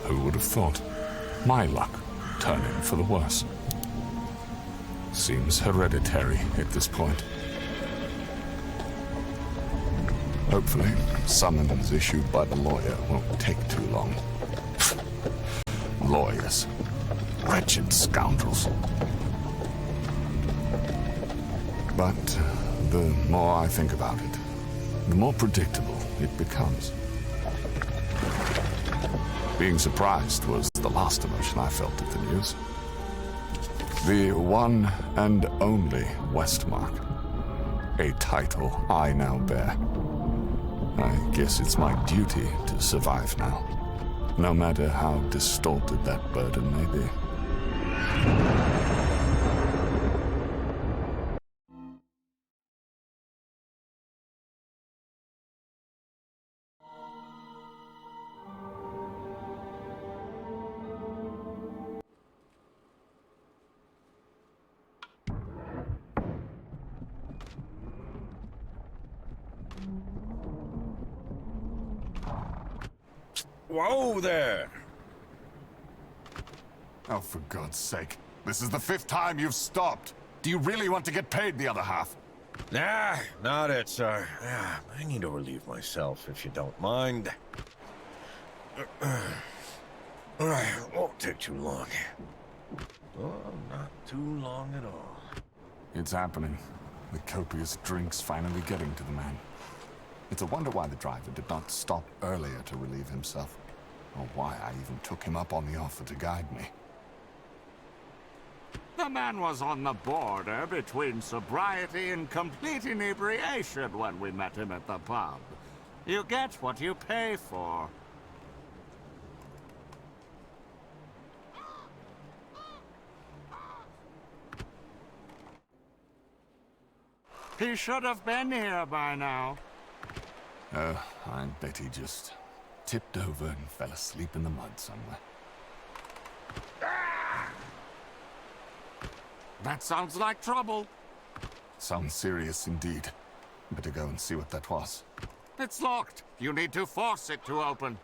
Who would have thought? My luck turning for the worse. Seems hereditary at this point. Hopefully, summons issued by the lawyer won't take too long. Lawyers. Wretched scoundrels. But the more I think about it, the more predictable it becomes. Being surprised was the last emotion I felt at the news. The one and only Westmark. A title I now bear. I guess it's my duty to survive now, no matter how distorted that burden may be. Whoa there! Oh, for God's sake. This is the 5th time you've stopped. Do you really want to get paid the other half? Nah, not it, sir. I need to relieve myself, if you don't mind. Won't take too long. Oh, not too long at all. It's happening. The copious drinks finally getting to the man. It's a wonder why the driver did not stop earlier to relieve himself, or why I even took him up on the offer to guide me. The man was on the border between sobriety and complete inebriation when we met him at the pub. You get what you pay for. He should have been here by now. I bet he just tipped over and fell asleep in the mud somewhere. That sounds like trouble. Sounds serious indeed. Better go and see what that was. It's locked. You need to force it to open.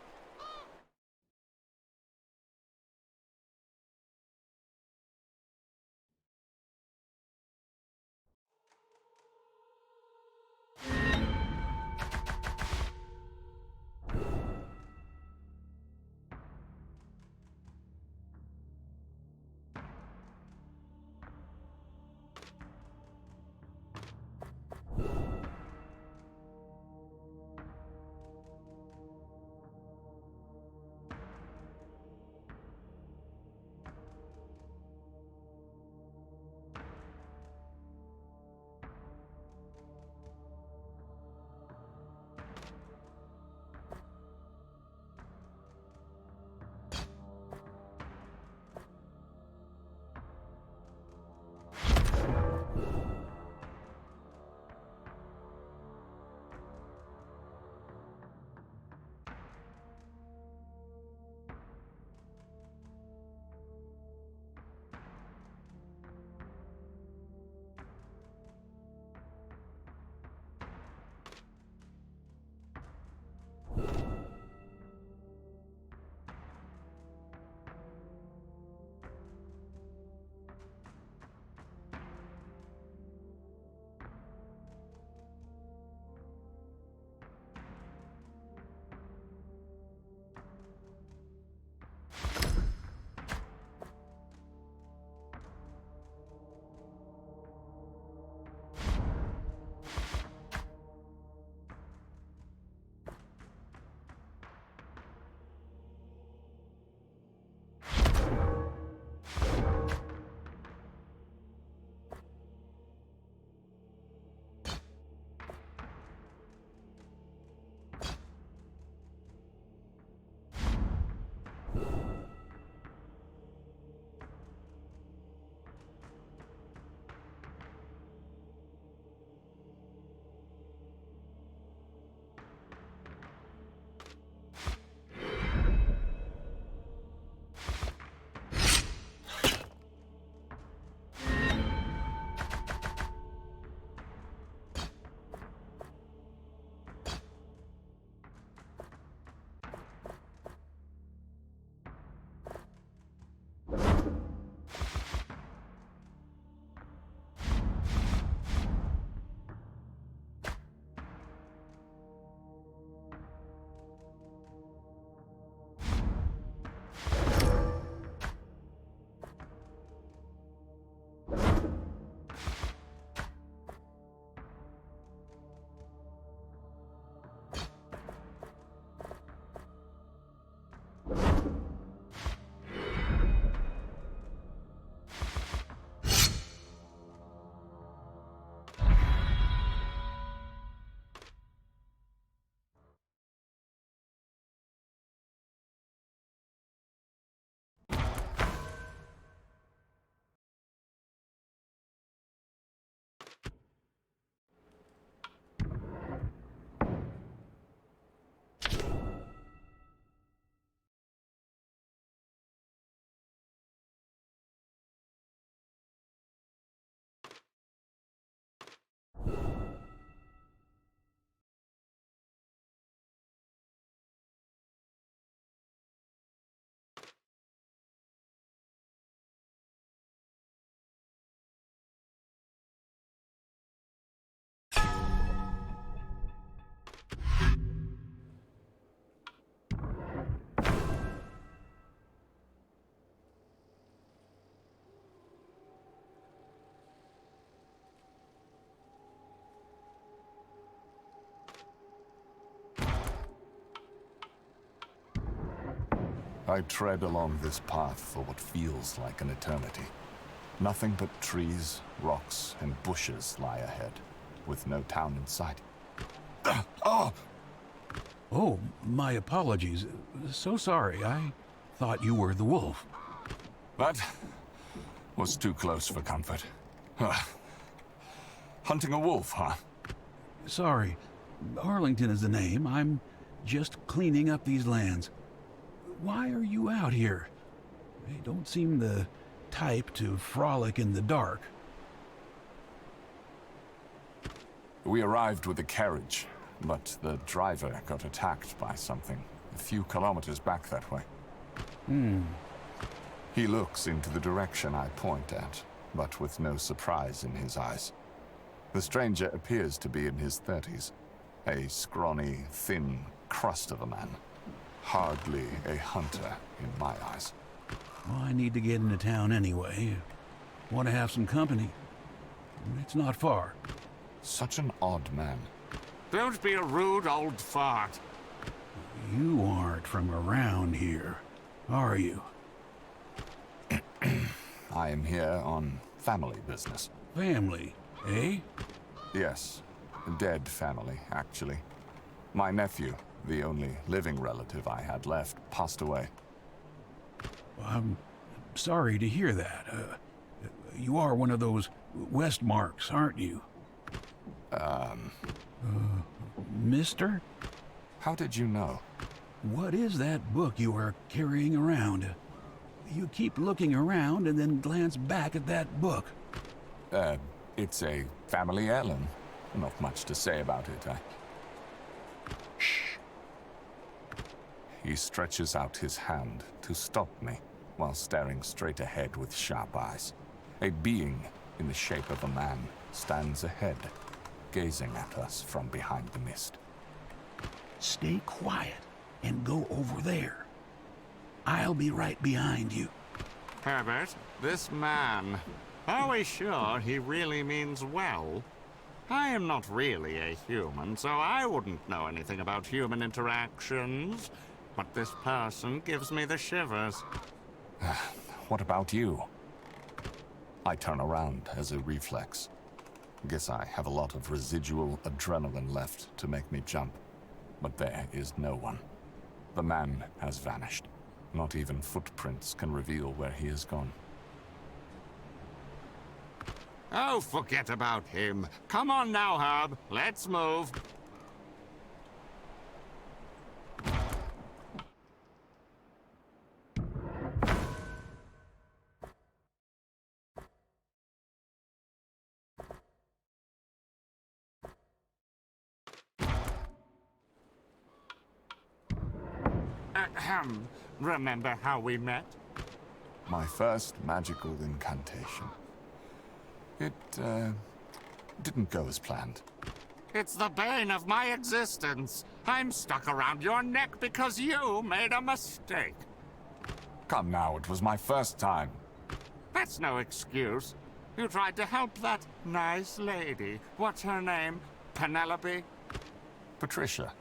I tread along this path for what feels like an eternity. Nothing but trees, rocks, and bushes lie ahead, with no town in sight. Oh! Oh, my apologies. So sorry. I thought you were the wolf. That was too close for comfort. Hunting a wolf, huh? Sorry. Arlington is the name. I'm just cleaning up these lands. Why are you out here? You don't seem the type to frolic in the dark. We arrived with a carriage, but the driver got attacked by something a few kilometers back that way. He looks into the direction I point at, but with no surprise in his eyes. The stranger appears to be in his 30s, a scrawny, thin crust of a man. Hardly a hunter in my eyes. Well, I need to get into town anyway. Want to have some company. It's not far. Such an odd man. Don't be a rude old fart. You aren't from around here, are you? I am here on family business. Family, eh? Yes, a dead family, actually. My nephew, the only living relative I had left, passed away. I'm sorry to hear that. You are one of those Westmarks, aren't you? Mister? How did you know? What is that book you are carrying around? You keep looking around and then glance back at that book. It's a family heirloom. Not much to say about it, Shh. He stretches out his hand to stop me, while staring straight ahead with sharp eyes. A being in the shape of a man stands ahead, gazing at us from behind the mist. Stay quiet and go over there. I'll be right behind you. Herbert, this man. Are we sure he really means well? I am not really a human, so I wouldn't know anything about human interactions. But this person gives me the shivers. What about you? I turn around as a reflex. Guess I have a lot of residual adrenaline left to make me jump. But there is no one. The man has vanished. Not even footprints can reveal where he has gone. Oh, forget about him. Come on now, Herb. Let's move. Ahem. Remember how we met? My first magical incantation. It, didn't go as planned. It's the bane of my existence. I'm stuck around your neck because you made a mistake. Come now, it was my first time. That's no excuse. You tried to help that nice lady. What's her name? Penelope? Patricia.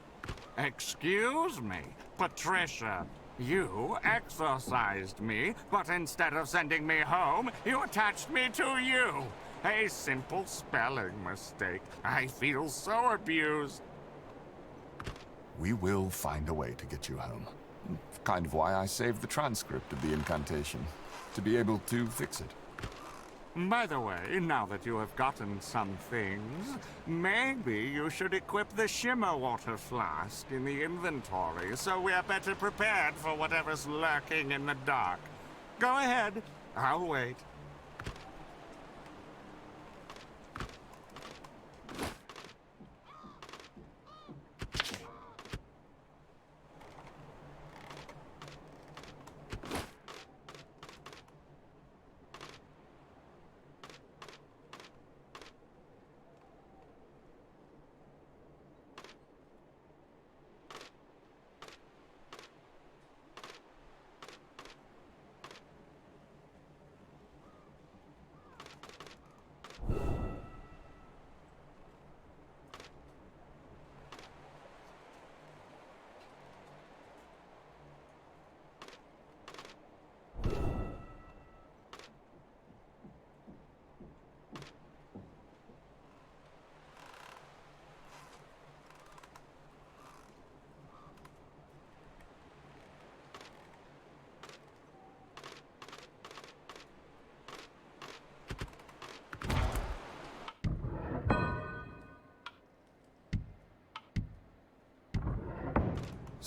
Excuse me, Patricia. You exorcised me, but instead of sending me home, you attached me to you. A simple spelling mistake. I feel so abused. We will find a way to get you home. Kind of why I saved the transcript of the incantation. To be able to fix it. By the way, now that you have gotten some things, maybe you should equip the shimmer water flask in the inventory so we are better prepared for whatever's lurking in the dark. Go ahead. I'll wait.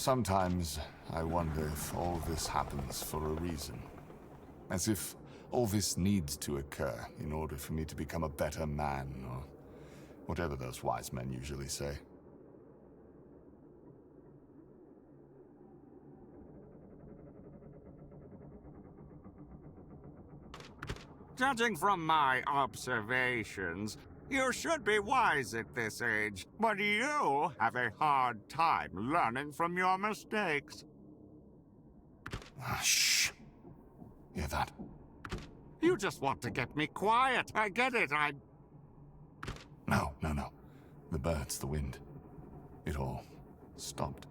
Sometimes I wonder if all this happens for a reason. As if all this needs to occur in order for me to become a better man, or whatever those wise men usually say. Judging from my observations, you should be wise at this age, but you have a hard time learning from your mistakes. Shh. Hear that? You just want to get me quiet. I get it. No. The birds, the wind. It all stopped.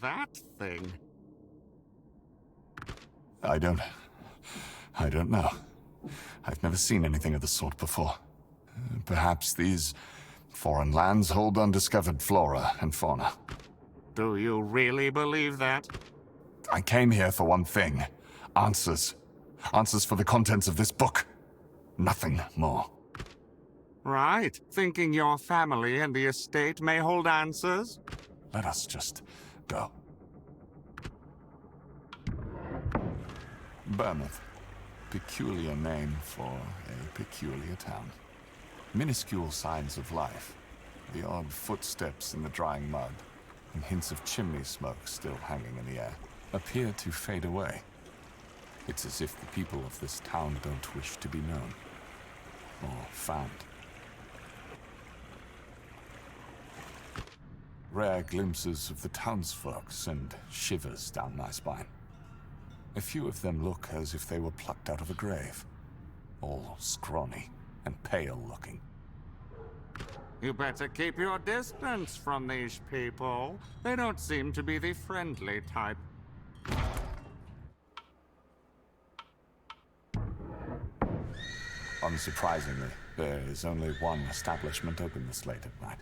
that thing? I don't know. I've never seen anything of the sort before. Perhaps these foreign lands hold undiscovered flora and fauna. Do you really believe that? I came here for one thing. Answers. Answers for the contents of this book. Nothing more. Right. Thinking your family and the estate may hold answers? Let us just go. Burrmouth. Peculiar name for a peculiar town. Minuscule signs of life. The odd footsteps in the drying mud, and hints of chimney smoke still hanging in the air, appear to fade away. It's as if the people of this town don't wish to be known. Or found. Rare glimpses of the townsfolk send shivers down my spine. A few of them look as if they were plucked out of a grave. All scrawny and pale-looking. You better keep your distance from these people. They don't seem to be the friendly type. Unsurprisingly, there is only one establishment open this late at night.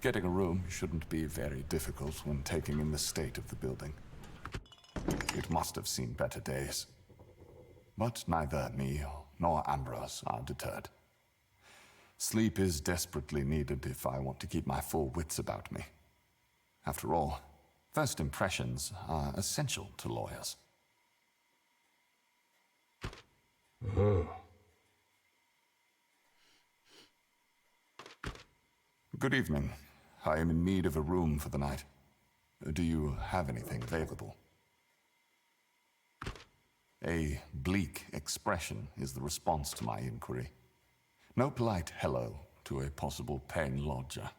Getting a room shouldn't be very difficult when taking in the state of the building. It must have seen better days. But neither me nor Ambrose are deterred. Sleep is desperately needed if I want to keep my full wits about me. After all, first impressions are essential to lawyers. Good evening. I am in need of a room for the night. Do you have anything available? A bleak expression is the response to my inquiry. No polite hello to a possible paying lodger.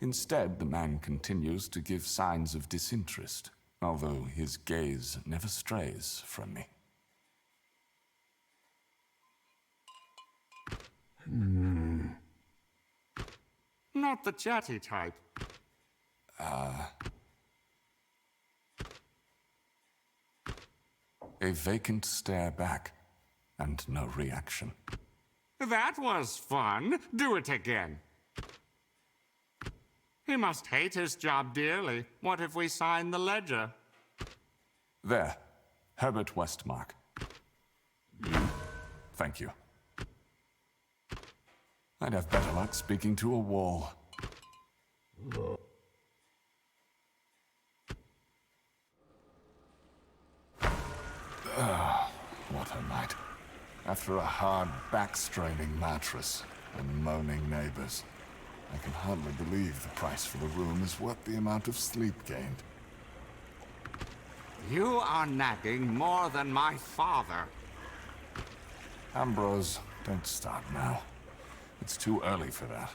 Instead, the man continues to give signs of disinterest, although his gaze never strays from me. Not the chatty type. A vacant stare back, and no reaction. That was fun. Do it again. He must hate his job dearly. What if we sign the ledger? There. Herbert Westmark. Thank you. I'd have better luck speaking to a wall. What a night. After a hard, back-straining mattress and moaning neighbors, I can hardly believe the price for the room is worth the amount of sleep gained. You are nagging more than my father. Ambrose, don't start now. It's too early for that.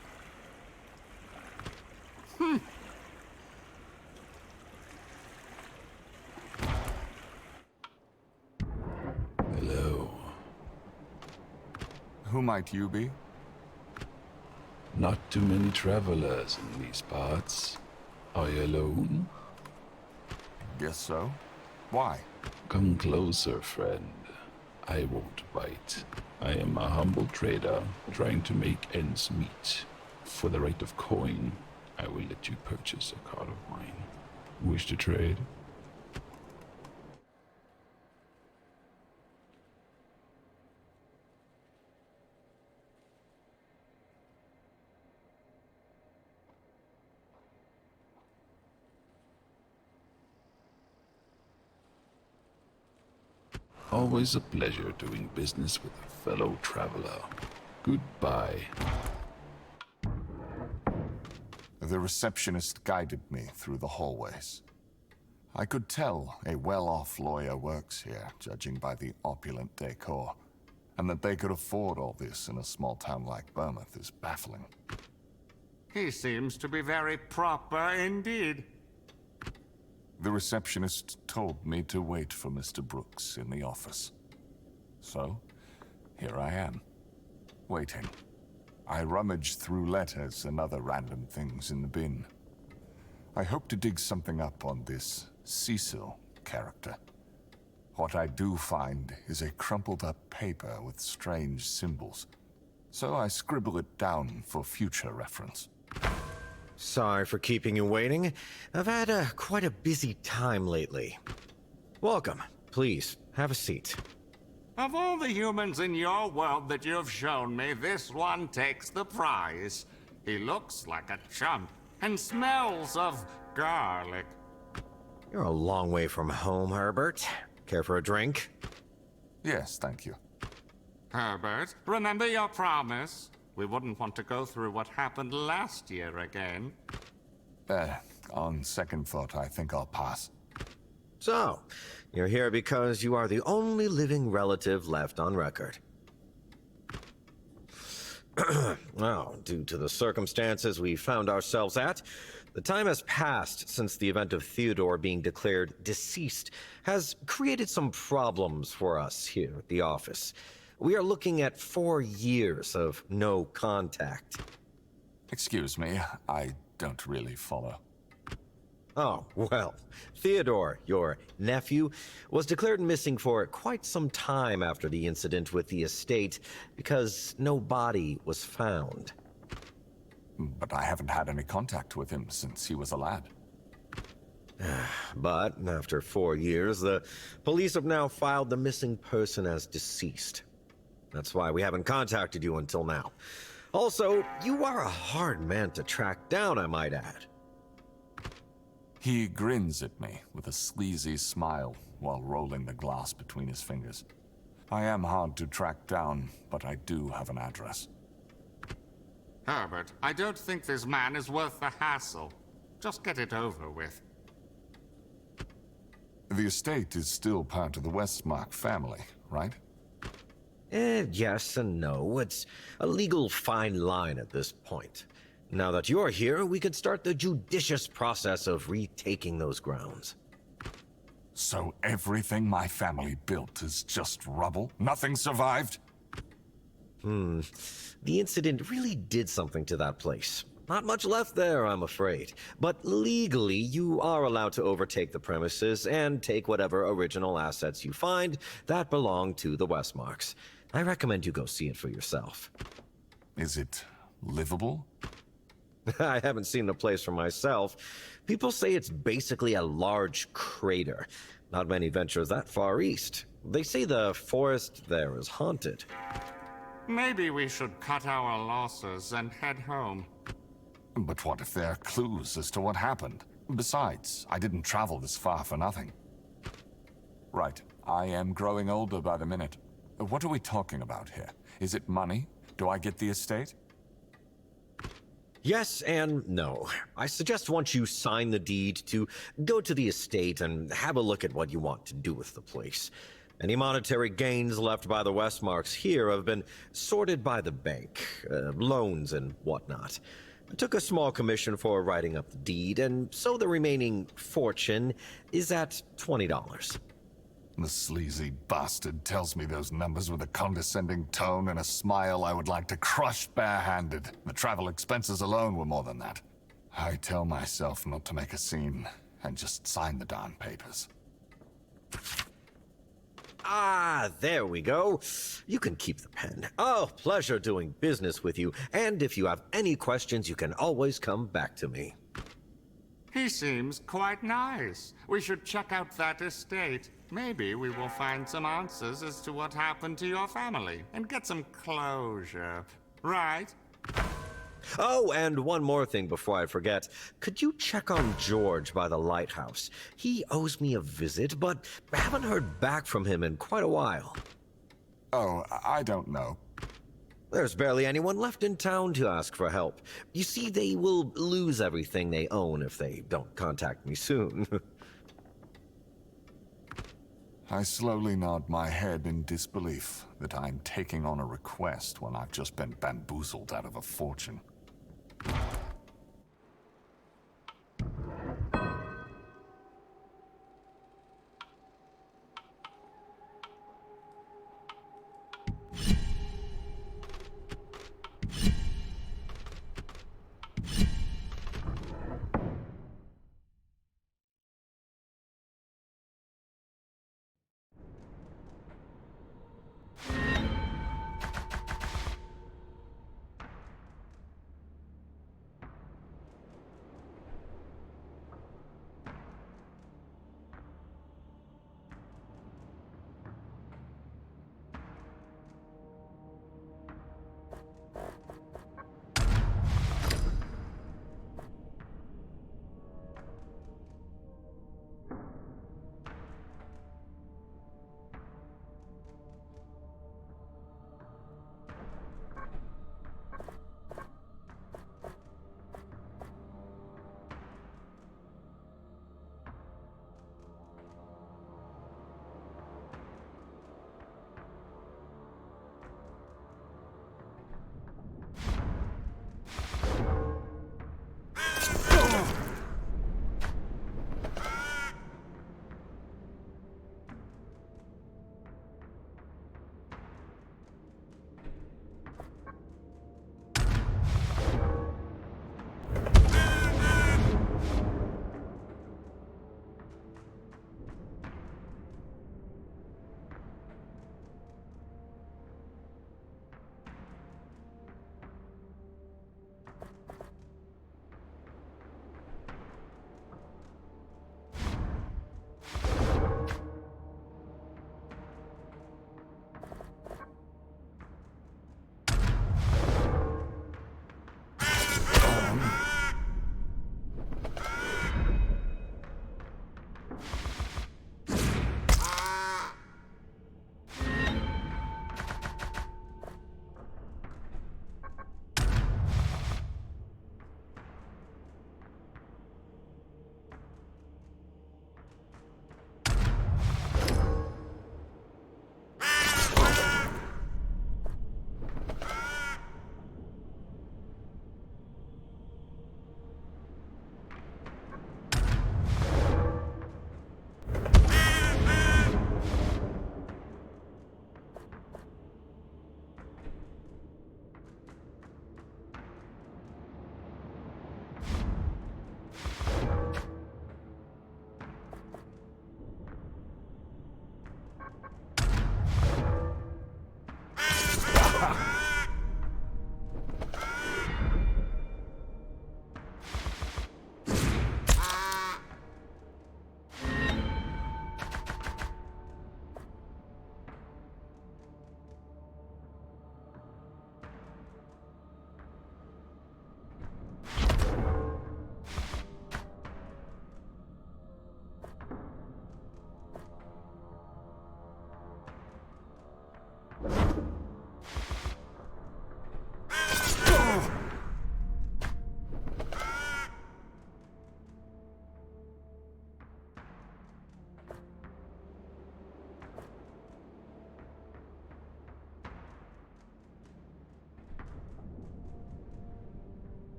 Hello. Who might you be? Not too many travelers in these parts. Are you alone? Guess so. Why? Come closer, friend. I won't bite. I am a humble trader trying to make ends meet. For the rate of coin, I will let you purchase a cart of wine. Wish to trade? Always a pleasure doing business with a fellow traveler. Goodbye. The receptionist guided me through the hallways. I could tell a well-off lawyer works here, judging by the opulent decor. And that they could afford all this in a small town like Burrmouth is baffling. He seems to be very proper indeed. The receptionist told me to wait for Mr. Brooks in the office. So, here I am, waiting. I rummaged through letters and other random things in the bin. I hope to dig something up on this Cecil character. What I do find is a crumpled up paper with strange symbols, so I scribble it down for future reference. Sorry for keeping you waiting. I've had quite a busy time lately. Welcome. Please, have a seat. Of all the humans in your world that you've shown me, this one takes the prize. He looks like a chump and smells of garlic. You're a long way from home, Herbert. Care for a drink? Yes, thank you. Herbert, remember your promise? We wouldn't want to go through what happened last year again. On second thought, I think I'll pass. So, you're here because you are the only living relative left on record. Well, due to the circumstances we found ourselves at, the time has passed since the event of Theodore being declared deceased has created some problems for us here at the office. We are looking at 4 years of no contact. Excuse me, I don't really follow. Oh, well, Theodore, your nephew, was declared missing for quite some time after the incident with the estate because no body was found. But I haven't had any contact with him since he was a lad. But after 4 years, the police have now filed the missing person as deceased. That's why we haven't contacted you until now. Also, you are a hard man to track down, I might add. He grins at me with a sleazy smile while rolling the glass between his fingers. I am hard to track down, but I do have an address. Herbert, I don't think this man is worth the hassle. Just get it over with. The estate is still part of the Westmark family, right? Yes and no. It's a legal fine line at this point. Now that you're here, we could start the judicious process of retaking those grounds. So everything my family built is just rubble? Nothing survived? The incident really did something to that place. Not much left there, I'm afraid. But legally, you are allowed to overtake the premises and take whatever original assets you find that belong to the Westmarks. I recommend you go see it for yourself. Is it livable? I haven't seen the place for myself. People say it's basically a large crater. Not many ventures that far east. They say the forest there is haunted. Maybe we should cut our losses and head home. But what if there are clues as to what happened? Besides, I didn't travel this far for nothing. Right, I am growing older by the minute. What are we talking about here? Is it money? Do I get the estate? Yes and no. I suggest once you sign the deed to go to the estate and have a look at what you want to do with the place. Any monetary gains left by the Westmarks here have been sorted by the bank, loans and whatnot. I took a small commission for writing up the deed, and so the remaining fortune is at $20. The sleazy bastard tells me those numbers with a condescending tone and a smile I would like to crush barehanded. The travel expenses alone were more than that. I tell myself not to make a scene and just sign the darn papers. Ah, there we go. You can keep the pen. Oh, pleasure doing business with you. And if you have any questions, you can always come back to me. He seems quite nice. We should check out that estate. Maybe we will find some answers as to what happened to your family and get some closure. Right? Oh, and one more thing before I forget. Could you check on George by the lighthouse? He owes me a visit, but I haven't heard back from him in quite a while. Oh, I don't know. There's barely anyone left in town to ask for help. You see, they will lose everything they own if they don't contact me soon. I slowly nod my head in disbelief that I'm taking on a request when I've just been bamboozled out of a fortune.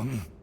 Um,